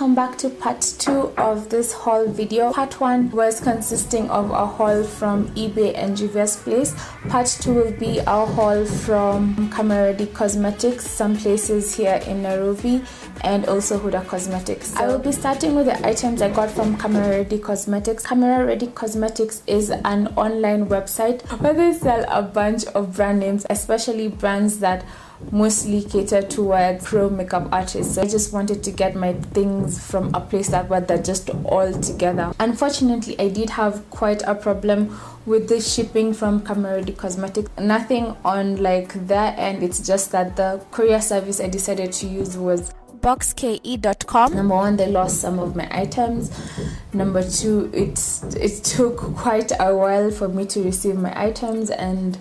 welcome back to part 2 of this haul video. Part 1 was consisting of a haul from eBay and Juvia's Place. Part 2 will be our haul from Camera Ready Cosmetics, some places here in Nairobi, and also HUDDAH Cosmetics. I will be starting with the items I got from Camera Ready Cosmetics. Camera Ready Cosmetics is an online website where they sell a bunch of brand names, especially brands that mostly cater towards pro makeup artists. So I just wanted to get my things from a place that were just all together. Unfortunately, I did have quite a problem with the shipping from Camera Ready Cosmetics. Nothing on like their end, it's just that the courier service I decided to use was BOxKe.com. Number 1, they lost some of my items. Number 2, it took quite a while for me to receive my items, and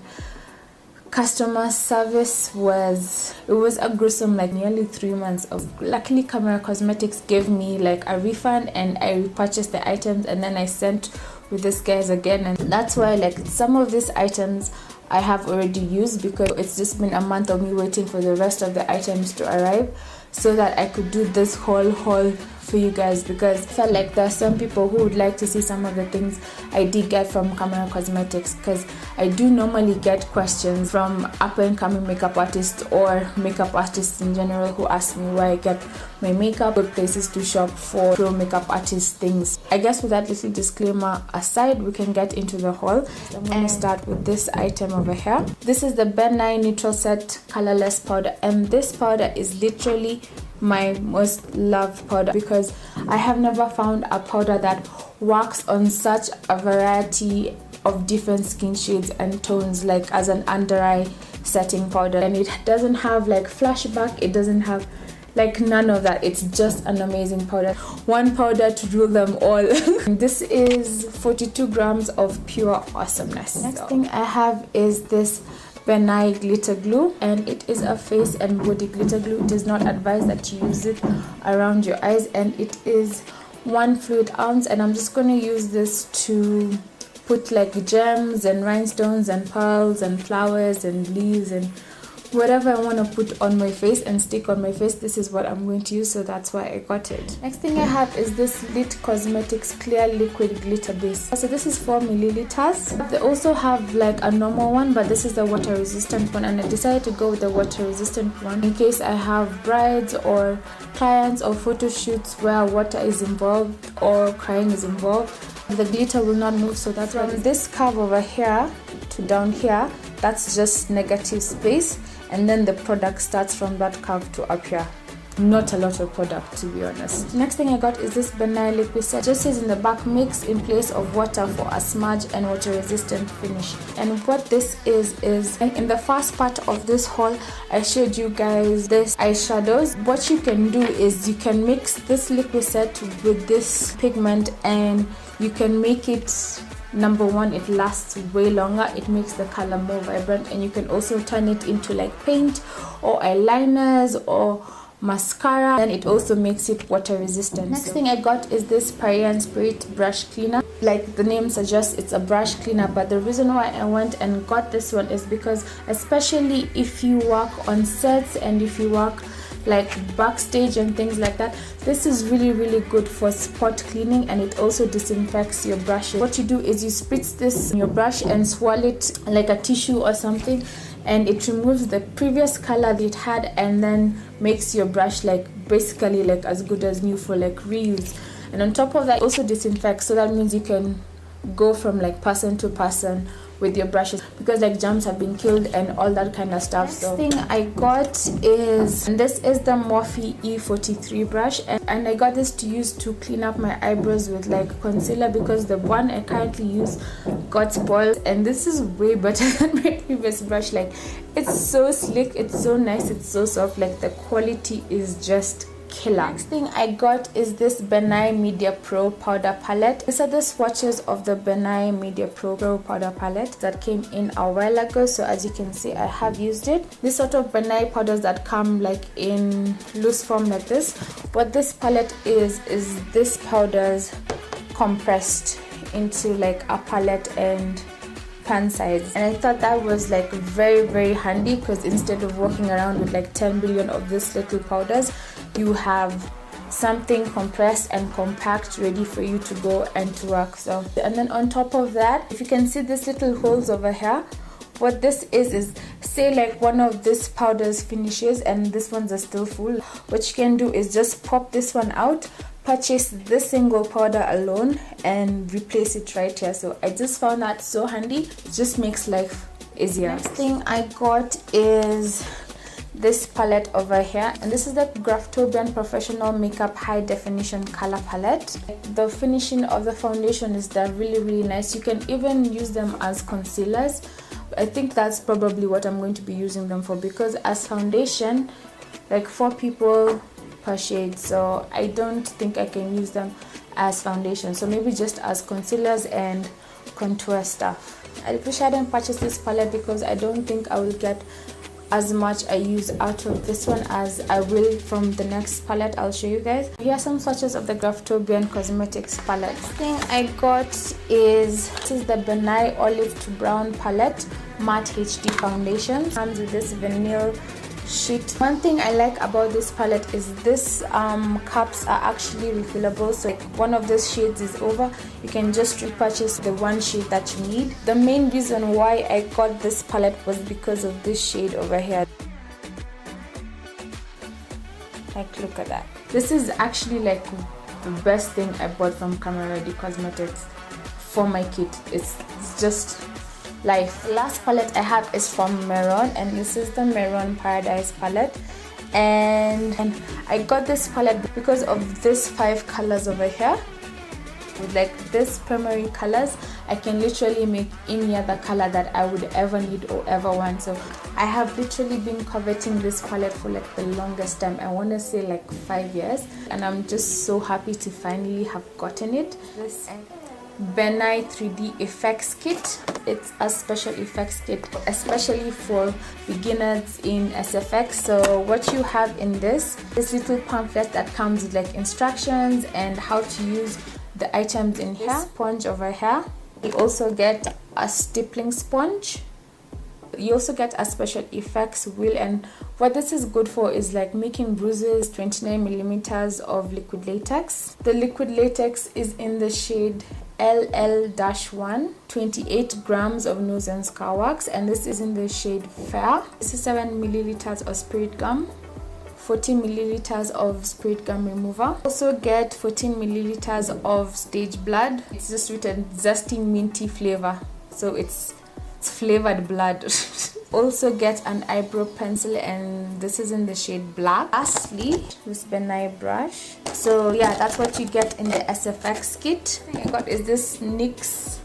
customer service was a gruesome, like nearly 3 months of. Luckily, Camera Cosmetics gave me like a refund and I repurchased the items, and then I sent with these guys again, and that's why like some of these items I have already used, because it's just been a month of me waiting for the rest of the items to arrive so that I could do this whole haul for you guys, because I felt like there are some people who would like to see some of the things I did get from Camera Cosmetics, because I do normally get questions from up-and-coming makeup artists or makeup artists in general who ask me where I get my makeup, what places to shop for pro makeup artist things. I guess with that little disclaimer aside, we can get into the haul. I'm going to start with this item over here. This is the Ben Nye Neutral Set Colorless Powder, and this powder is literally my most loved powder, because I have never found a powder that works on such a variety of different skin shades and tones, like as an under eye setting powder. And it doesn't have like flashback, it doesn't have like none of that. It's just an amazing powder, one powder to rule them all. This is 42 grams of pure awesomeness. Next thing I have is this Ben Nye glitter glue, and it is a face and body glitter glue. It is not advised that you use it around your eyes, and it is 1 fluid ounce, and I'm just going to use this to put like gems and rhinestones and pearls and flowers and leaves and whatever I want to put on my face and stick on my face. This is what I'm going to use, so that's why I got it. Next thing I have is this Lit Cosmetics Clear Liquid Glitter Base. So this is 4 milliliters. They also have like a normal one, but this is the water resistant one, and I decided to go with the water resistant one in case I have brides or clients or photo shoots where water is involved or crying is involved. The glitter will not move, so that's why. From this curve over here to down here, that's just negative space, and then the product starts from that curve to up here. Not a lot of product, to be honest. Next thing I got is this Ben Nye liquid set. Just says in the back, mix in place of water for a smudge and water resistant finish. And what this is in the first part of this haul I showed you guys this eyeshadows. What you can do is you can mix this liquid set with this pigment, and you can make it, number 1, it lasts way longer, it makes the color more vibrant, and you can also turn it into like paint or eyeliners or mascara, and it also makes it water resistant. Next thing I got is this Paris Spirit brush cleaner. Like the name suggests, it's a brush cleaner, but the reason why I went and got this one is because, especially if you work on sets and if you work like backstage and things like that, this is really good for spot cleaning, and it also disinfects your brushes. What you do is you spritz this in your brush and swirl it like a tissue or something, and it removes the previous color that it had, and then makes your brush like basically like as good as new for like reuse. And on top of that, it also disinfects, so that means you can go from like person to person with your brushes, because like germs have been killed and all that kind of stuff. Next thing I got is, and this is the Morphe E43 brush, and I got this to use to clean up my eyebrows with like concealer, because the one I currently use got spoiled, and this is way better than my previous brush. Like, it's so slick, it's so nice, it's so soft, like the quality is just killer. Next thing I got is this Ben Nye Media Pro powder palette. These are the swatches of the Ben Nye Media Pro powder palette that came in a while ago, so as you can see I have used it. This sort of Ben Nye powders that come like in loose form like this. What this palette is this powders compressed into like a palette and pan size, and I thought that was like very handy, because instead of walking around with like 10 billion of these little powders, you have something compressed and compact, ready for you to go and to work. So, and then on top of that, if you can see these little holes over here, what this is say like one of this powders finishes and this ones are still full, what you can do is just pop this one out, purchase this single powder alone and replace it right here. So I just found that so handy. It just makes life easier. Next thing I got is this palette over here, and this is the Graftobian Professional Makeup High Definition Color Palette. The finishing of the foundation is there, really nice. You can even use them as concealers. I think that's probably what I'm going to be using them for, because as foundation, like 4 people per shade, so I don't think I can use them as foundation, so maybe just as concealers and contour stuff. I wish I didn't purchase this palette because I don't think I will get as much I use out of this one as I will from the next palette I'll show you guys. Here are some swatches of the Graftobian Cosmetics palette. Next thing I got is the Benai Olive to Brown palette matte HD foundation. Comes with this vinyl sheet. One thing I like about this palette is this cups are actually refillable, so like one of these shades is over, you can just repurchase the one shade that you need. The main reason why I got this palette was because of this shade over here. Like, look at that. This is actually like the best thing I bought from Camera Ready Cosmetics for my kit. It's just life. The last palette I have is from Mehron, and this is the Mehron Paradise palette, and I got this palette because of this 5 colors over here. With like this primary colors, I can literally make any other color that I would ever need or ever want. So I have literally been coveting this palette for like the longest time. I want to say like 5 years, and I'm just so happy to finally have gotten it. This Benai 3D effects kit. It's a special effects kit especially for beginners in SFX. So what you have in this little pamphlet that comes with like instructions and how to use the items in here. Sponge over here. You also get a stippling sponge. You also get a special effects wheel, and what this is good for is like making bruises. 29 millimeters of liquid latex. The liquid latex is in the shade LL-1, 28 grams of nose and scar wax, and this is in the shade Fair. This is 7 milliliters of spirit gum, 14 milliliters of spirit gum remover. Also get 14 milliliters of stage blood. It's just written zesty minty flavor, so it's flavored blood. Also get an eyebrow pencil, and this is in the shade black. Lastly, this Benai brush. So yeah, that's what you get in the SFX kit. I got is this NYX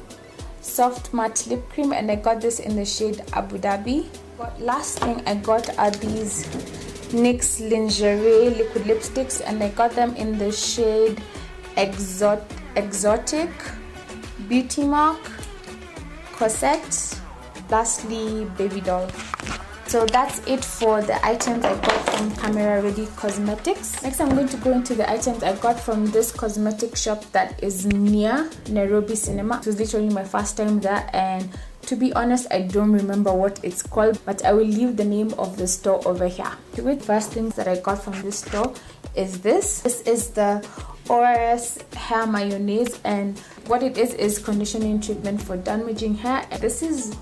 soft matte lip cream, and I got this in the shade Abu Dhabi. But last thing I got are these NYX lingerie liquid lipsticks, and I got them in the shade Exotic, Beauty Mark, Cosette, lastly Baby Doll. So that's it for the items I got from Camera Ready Cosmetics. Next, I'm going to go into the items I got from this cosmetic shop that is near Nairobi Cinema. It was literally my first time there, and to be honest, I don't remember what it's called, but I will leave the name of the store over here. The first things that I got from this store is this. This is the ORS hair mayonnaise, and what it is conditioning treatment for damaging hair. This is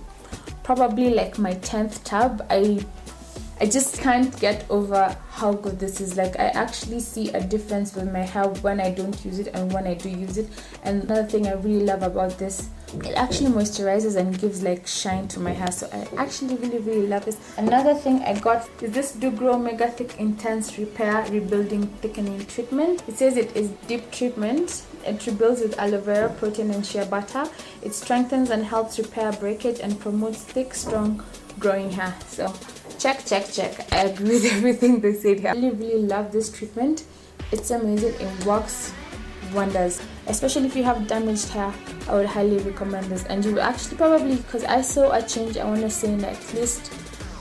probably like my 10th tub. I just can't get over how good this is. Like, I actually see a difference with my hair when I don't use it and when I do use it. And another thing I really love about this, it actually moisturizes and gives like shine to my hair, so I actually really love this. Another thing I got is this Do Grow Mega Thick Intense Repair Rebuilding Thickening Treatment. It says it is deep treatment. It rebuilds with aloe vera, protein and shea butter. It strengthens and helps repair breakage and promotes thick, strong growing hair. So check. I agree with everything they said here. I really love this treatment. It's amazing. It works wonders, especially if you have damaged hair. I would highly recommend this, and you will actually probably, because I saw a change, I want to say in at least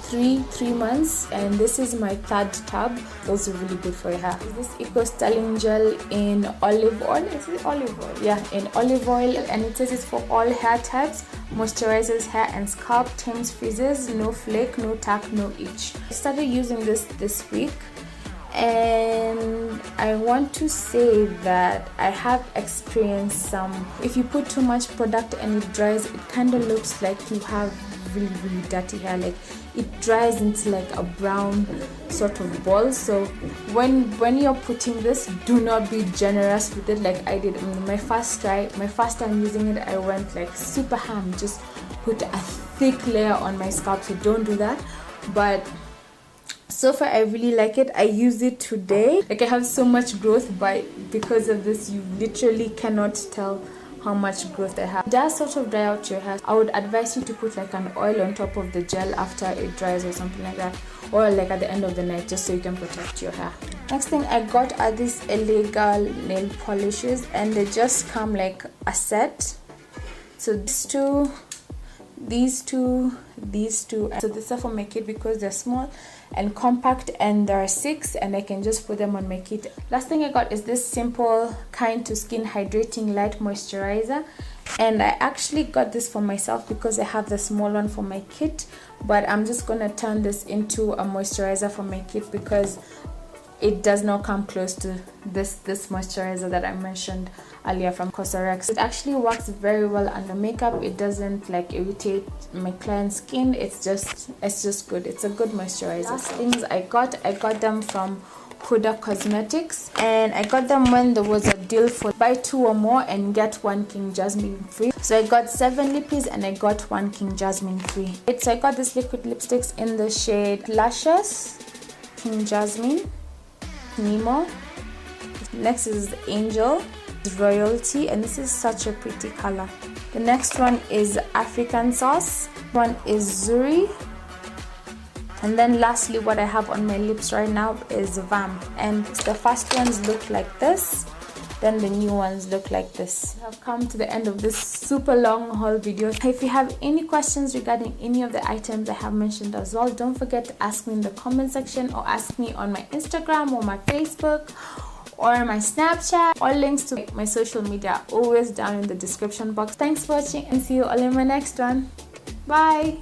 three months, and this is my 3rd tub. Also really good for your hair. This Eco Styling Gel in olive oil. Is it olive oil? Yeah, in olive oil, and it says it's for all hair types. Moisturizes hair and scalp, tames frizzes, no flake, no tack, no itch. I started using this week, And I want to say that I have experienced some, if you put too much product and it dries, it kind of looks like you have really dirty hair. Like it dries into like a brown sort of ball. So when you're putting this, do not be generous with it like I did. My first time using it, I went like super ham, just put a thick layer on my scalp, so don't do that. But so far I really like it. I use it today. Like I have so much growth, but because of this you literally cannot tell how much growth I have. It does sort of dry out your hair. I would advise you to put like an oil on top of the gel after it dries or something like that, or like at the end of the night, just so you can protect your hair. Next thing I got are these illegal nail polishes, and they just come like a set. So these two, so these are for my kit because they're small and compact, and there are 6, and I can just put them on my kit. Last thing I got is this simple kind to skin hydrating light moisturizer, and I actually got this for myself because I have the small one for my kit, but I'm just gonna turn this into a moisturizer for my kit because it does not come close to this moisturizer that I mentioned earlier from Cosrx. It actually works very well under makeup. It doesn't like irritate my client's skin. It's just good. It's a good moisturizer. Last things I got them from HUDDAH Cosmetics, and I got them when there was a deal for buy 2 or more and get 1 King Jasmine free. So I got 7 lippies and I got 1 King Jasmine free. So I got this liquid lipsticks in the shade Luscious, King Jasmine, Nemo. Next is Angel, Royalty, and this is such a pretty color. The next one is African Sauce. One is Zuri. And then lastly, what I have on my lips right now is Vamp. And the first ones look like this, then the new ones look like this. I've come to the end of this super long haul video. If you have any questions regarding any of the items I have mentioned as well, don't forget to ask me in the comment section, or ask me on my Instagram or my Facebook or my Snapchat. All links to my social media are always down in the description box. Thanks for watching, and see you all in my next one. Bye.